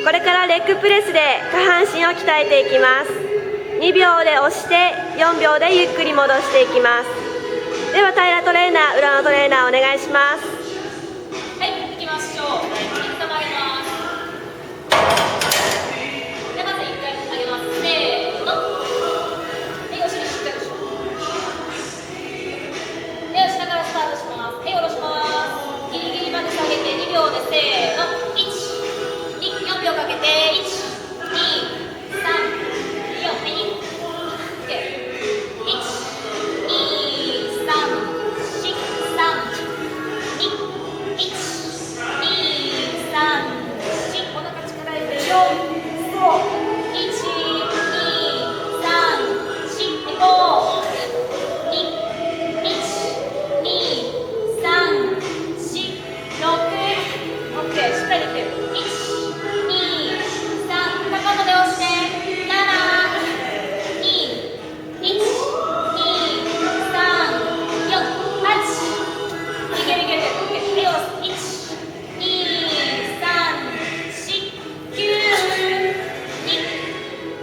これからレッグプレスで下半身を鍛えていきます。2秒で押して4秒でゆっくり戻していきます。では平トレーナー、裏のトレーナーお願いします。はい、いきましょう。一回曲げます。で、まず1回上げます。せーの。はい、お尻しっかりします。では下からスタートします。はい、下ろします。ギリギリまで下げて2秒でせーの。4秒かけて1、2、3、4、はい、OK。1、2、3、4、3、2、1、2、3、4、お腹力入れて4、そう、1、2、3、4、5、2、1、2、3、4、6、OK、しっかりできてる。高野で押して、7、2、1、2、3、4、8、いけるいける、OK、はい、下ろす、1、2、3、4、9、2、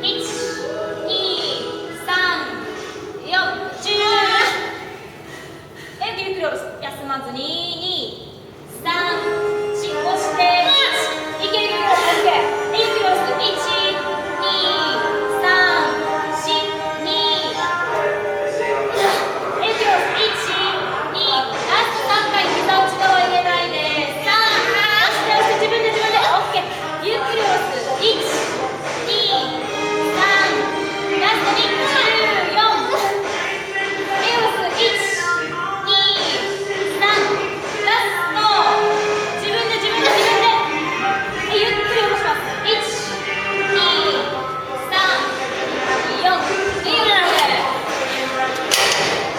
1、2、3、4、10、はい、ゆっくり下ろす、休まずに、2、3、4、押して、1、いけるいける、OK。ゆっくり下ろす。1、2、3、4、2、ゆっくり下ろす。1、2、ラスト3回膝内側入れないで。3、押して押して自分でOK。ゆっくり下ろす。1、2、3、ラスト2、14。下ろす。1、2、3、ラスト。自分で。ゆっくり下ろします。1、2、3、4、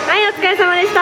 はい、お疲れ様でした。